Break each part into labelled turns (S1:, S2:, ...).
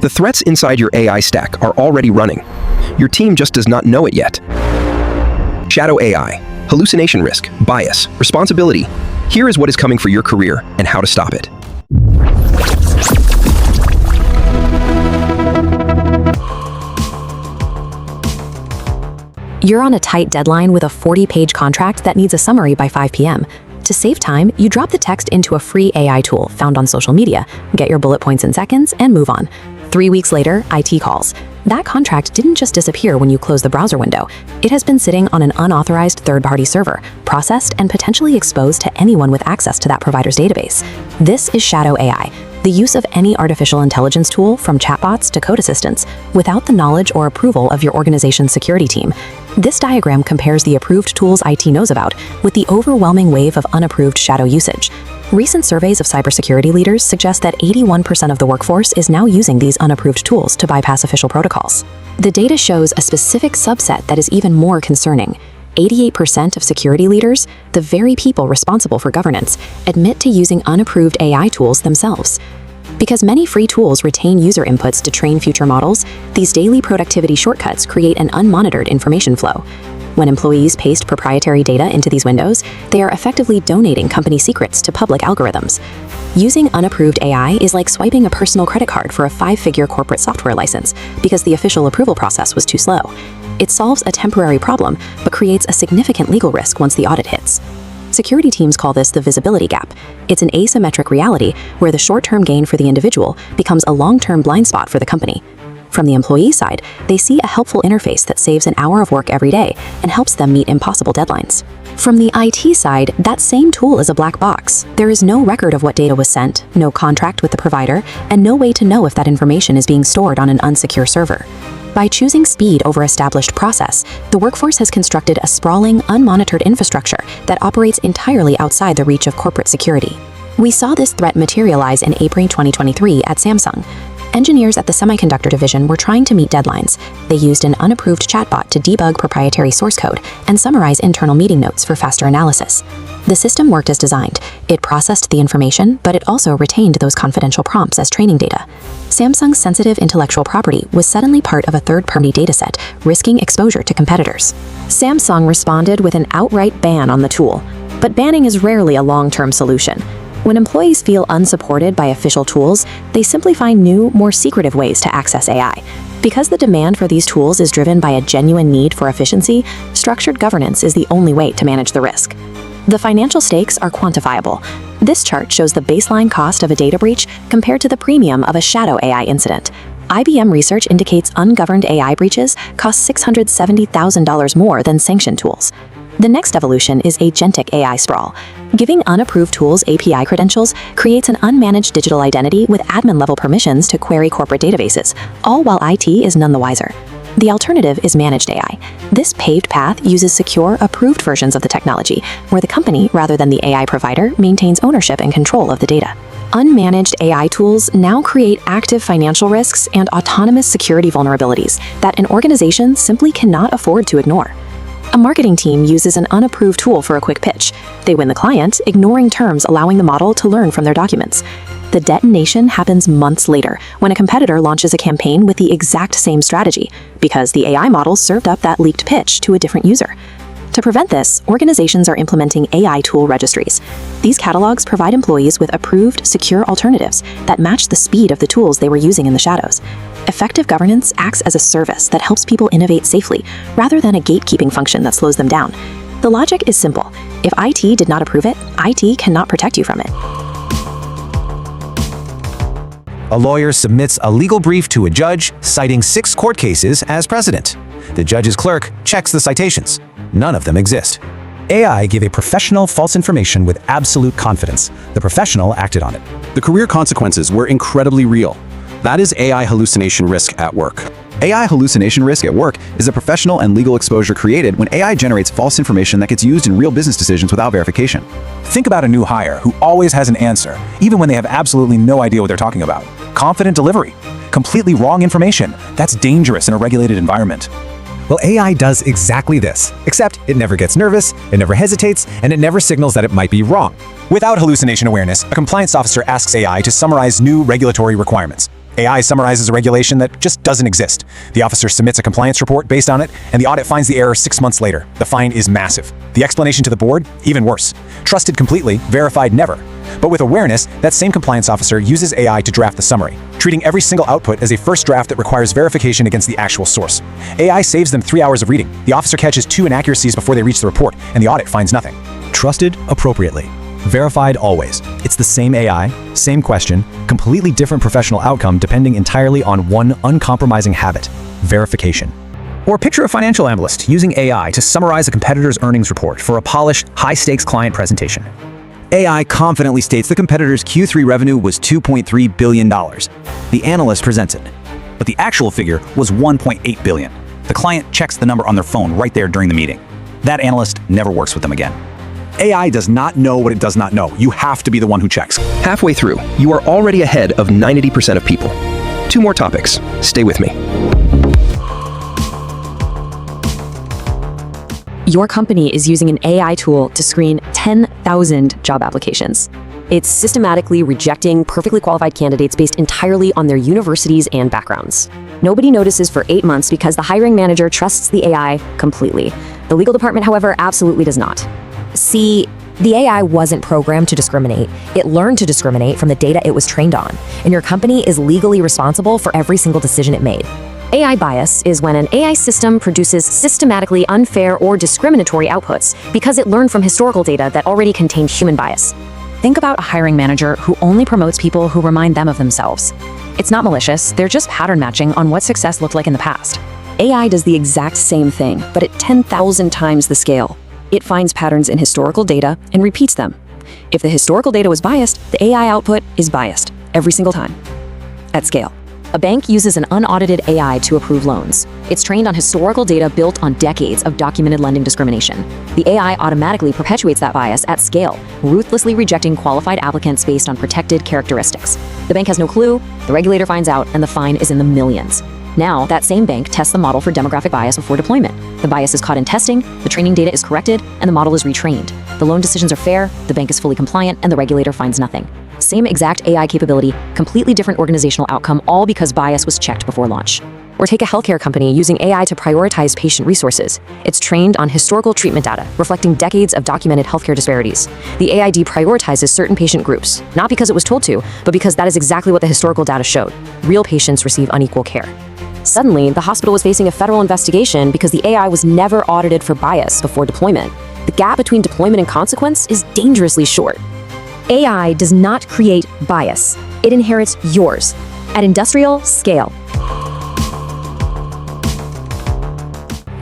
S1: The threats inside your AI stack are already running. Your team just does not know it yet. Shadow AI, hallucination risk, bias, responsibility. Here is what is coming for your career and how to stop it.
S2: You're on a tight deadline with a 40-page contract that needs a summary by 5 p.m. To save time, you drop the text into a free AI tool found on social media, get your bullet points in seconds, and move on. 3 weeks later, IT calls. That contract didn't just disappear when you close the browser window. It has been sitting on an unauthorized third-party server, processed and potentially exposed to anyone with access to that provider's database. This is Shadow AI, the use of any artificial intelligence tool, from chatbots to code assistants, without the knowledge or approval of your organization's security team. This diagram compares the approved tools IT knows about with the overwhelming wave of unapproved shadow usage. Recent surveys of cybersecurity leaders suggest that 81% of the workforce is now using these unapproved tools to bypass official protocols. The data shows a specific subset that is even more concerning. 88% of security leaders, the very people responsible for governance, admit to using unapproved AI tools themselves. Because many free tools retain user inputs to train future models, these daily productivity shortcuts create an unmonitored information flow. When employees paste proprietary data into these windows, they are effectively donating company secrets to public algorithms. Using unapproved AI is like swiping a personal credit card for a 5-figure corporate software license because the official approval process was too slow. It solves a temporary problem, but creates a significant legal risk once the audit hits. Security teams call this the visibility gap. It's an asymmetric reality where the short-term gain for the individual becomes a long-term blind spot for the company. From the employee side, they see a helpful interface that saves an hour of work every day and helps them meet impossible deadlines. From the IT side, that same tool is a black box. There is no record of what data was sent, no contract with the provider, and no way to know if that information is being stored on an unsecure server. By choosing speed over established process, the workforce has constructed a sprawling, unmonitored infrastructure that operates entirely outside the reach of corporate security. We saw this threat materialize in April 2023 at Samsung. Engineers at the semiconductor division were trying to meet deadlines. They used an unapproved chatbot to debug proprietary source code and summarize internal meeting notes for faster analysis. The system worked as designed. It processed the information, but it also retained those confidential prompts as training data. Samsung's sensitive intellectual property was suddenly part of a third-party dataset, risking exposure to competitors. Samsung responded with an outright ban on the tool. But banning is rarely a long-term solution. When employees feel unsupported by official tools, they simply find new, more secretive ways to access AI. Because the demand for these tools is driven by a genuine need for efficiency, structured governance is the only way to manage the risk. The financial stakes are quantifiable. This chart shows the baseline cost of a data breach compared to the premium of a shadow AI incident. IBM research indicates ungoverned AI breaches cost $670,000 more than sanctioned tools. The next evolution is agentic AI sprawl. Giving unapproved tools API credentials creates an unmanaged digital identity with admin-level permissions to query corporate databases, all while IT is none the wiser. The alternative is managed AI. This paved path uses secure, approved versions of the technology, where the company, rather than the AI provider, maintains ownership and control of the data. Unmanaged AI tools now create active financial risks and autonomous security vulnerabilities that an organization simply cannot afford to ignore. A marketing team uses an unapproved tool for a quick pitch. They win the client, ignoring terms allowing the model to learn from their documents. The detonation happens months later when a competitor launches a campaign with the exact same strategy, because the AI model served up that leaked pitch to a different user. To prevent this, organizations are implementing AI tool registries. These catalogs provide employees with approved, secure alternatives that match the speed of the tools they were using in the shadows. Effective governance acts as a service that helps people innovate safely, rather than a gatekeeping function that slows them down. The logic is simple. If IT did not approve it, IT cannot protect you from it.
S3: A lawyer submits a legal brief to a judge, citing 6 court cases as precedent. The judge's clerk checks the citations. None of them exist.
S4: AI gave a professional false information with absolute confidence. The professional acted on it.
S5: The career consequences were incredibly real. That is AI hallucination risk at work.
S6: AI hallucination risk at work is a professional and legal exposure created when AI generates false information that gets used in real business decisions without verification.
S4: Think about a new hire who always has an answer, even when they have absolutely no idea what they're talking about. Confident delivery. Completely wrong information. That's dangerous in a regulated environment.
S7: Well, AI does exactly this, except it never gets nervous, it never hesitates, and it never signals that it might be wrong.
S4: Without hallucination awareness, a compliance officer asks AI to summarize new regulatory requirements. AI summarizes a regulation that just doesn't exist. The officer submits a compliance report based on it, and the audit finds the error 6 months later. The fine is massive. The explanation to the board? Even worse. Trusted completely, verified never. But with awareness, that same compliance officer uses AI to draft the summary, treating every single output as a first draft that requires verification against the actual source. AI saves them 3 hours of reading. The officer catches 2 inaccuracies before they reach the report, and the audit finds nothing.
S6: Trusted appropriately. Verified always. It's the same AI, same question, completely different professional outcome depending entirely on one uncompromising habit: verification.
S8: Or picture a financial analyst using AI to summarize a competitor's earnings report for a polished, high-stakes client presentation.
S6: AI confidently states the competitor's Q3 revenue was $2.3 billion. The analyst presents it, but the actual figure was $1.8 billion. The client checks the number on their phone right there during the meeting. That analyst never works with them again.
S4: AI does not know what it does not know. You have to be the one who checks.
S1: Halfway through, you are already ahead of 90% of people. 2 more topics. Stay with me.
S2: Your company is using an AI tool to screen 10,000 job applications. It's systematically rejecting perfectly qualified candidates based entirely on their universities and backgrounds. Nobody notices for 8 months because the hiring manager trusts the AI completely. The legal department, however, absolutely does not. See, the AI wasn't programmed to discriminate. It learned to discriminate from the data it was trained on, and your company is legally responsible for every single decision it made. AI bias is when an AI system produces systematically unfair or discriminatory outputs because it learned from historical data that already contained human bias. Think about a hiring manager who only promotes people who remind them of themselves. It's not malicious, they're just pattern matching on what success looked like in the past. AI does the exact same thing, but at 10,000 times the scale. It finds patterns in historical data and repeats them. If the historical data was biased, the AI output is biased every single time. At scale. A bank uses an unaudited AI to approve loans. It's trained on historical data built on decades of documented lending discrimination. The AI automatically perpetuates that bias at scale, ruthlessly rejecting qualified applicants based on protected characteristics. The bank has no clue, the regulator finds out, and the fine is in the millions. Now, that same bank tests the model for demographic bias before deployment. The bias is caught in testing, the training data is corrected, and the model is retrained. The loan decisions are fair, the bank is fully compliant, and the regulator finds nothing. Same exact AI capability, completely different organizational outcome, all because bias was checked before launch. Or take a healthcare company using AI to prioritize patient resources. It's trained on historical treatment data, reflecting decades of documented healthcare disparities. The AI deprioritizes certain patient groups, not because it was told to, but because that is exactly what the historical data showed. Real patients receive unequal care. Suddenly, the hospital was facing a federal investigation because the AI was never audited for bias before deployment. The gap between deployment and consequence is dangerously short. AI does not create bias. It inherits yours at industrial scale.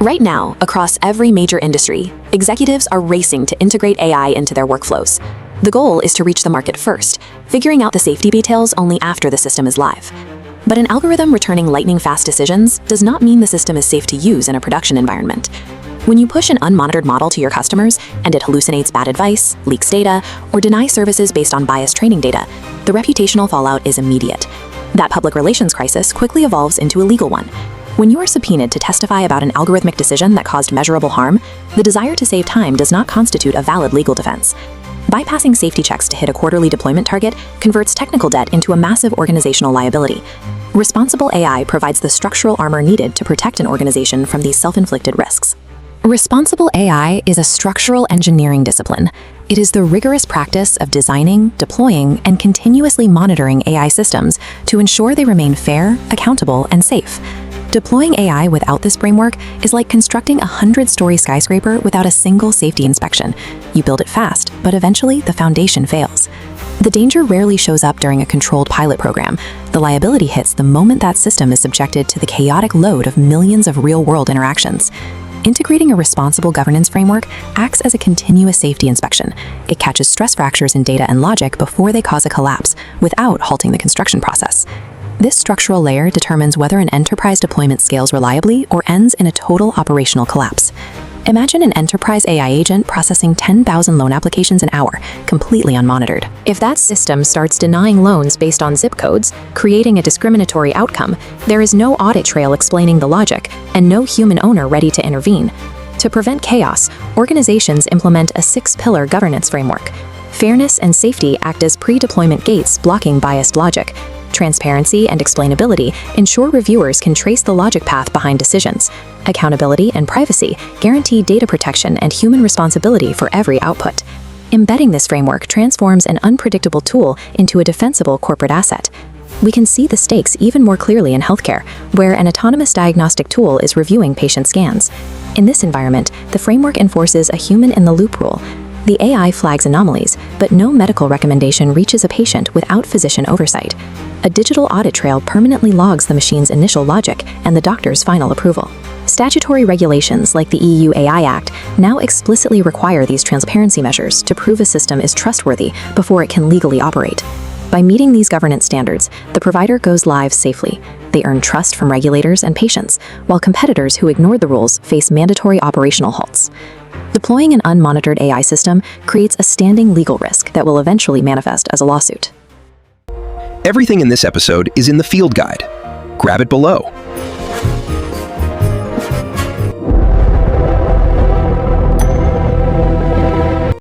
S2: Right now, across every major industry, executives are racing to integrate AI into their workflows. The goal is to reach the market first, figuring out the safety details only after the system is live. But an algorithm returning lightning-fast decisions does not mean the system is safe to use in a production environment. When you push an unmonitored model to your customers and it hallucinates bad advice, leaks data, or denies services based on biased training data, the reputational fallout is immediate. That public relations crisis quickly evolves into a legal one. When you are subpoenaed to testify about an algorithmic decision that caused measurable harm, the desire to save time does not constitute a valid legal defense. Bypassing safety checks to hit a quarterly deployment target converts technical debt into a massive organizational liability. Responsible AI provides the structural armor needed to protect an organization from these self-inflicted risks. Responsible AI is a structural engineering discipline. It is the rigorous practice of designing, deploying, and continuously monitoring AI systems to ensure they remain fair, accountable, and safe. Deploying AI without this framework is like constructing a 100-story skyscraper without a single safety inspection. You build it fast, but eventually the foundation fails. The danger rarely shows up during a controlled pilot program. The liability hits the moment that system is subjected to the chaotic load of millions of real-world interactions. Integrating a responsible governance framework acts as a continuous safety inspection. It catches stress fractures in data and logic before they cause a collapse, without halting the construction process. This structural layer determines whether an enterprise deployment scales reliably or ends in a total operational collapse. Imagine an enterprise AI agent processing 10,000 loan applications an hour, completely unmonitored. If that system starts denying loans based on zip codes, creating a discriminatory outcome, there is no audit trail explaining the logic, and no human owner ready to intervene. To prevent chaos, organizations implement a 6-pillar governance framework. Fairness and safety act as pre-deployment gates blocking biased logic. Transparency and explainability ensure reviewers can trace the logic path behind decisions. Accountability and privacy guarantee data protection and human responsibility for every output. Embedding this framework transforms an unpredictable tool into a defensible corporate asset. We can see the stakes even more clearly in healthcare, where an autonomous diagnostic tool is reviewing patient scans. In this environment, the framework enforces a human-in-the-loop rule. The AI flags anomalies, but no medical recommendation reaches a patient without physician oversight. A digital audit trail permanently logs the machine's initial logic and the doctor's final approval. Statutory regulations like the EU AI Act now explicitly require these transparency measures to prove a system is trustworthy before it can legally operate. By meeting these governance standards, the provider goes live safely. They earn trust from regulators and patients, while competitors who ignored the rules face mandatory operational halts. Deploying an unmonitored AI system creates a standing legal risk that will eventually manifest as a lawsuit.
S1: Everything in this episode is in the field guide. Grab it below.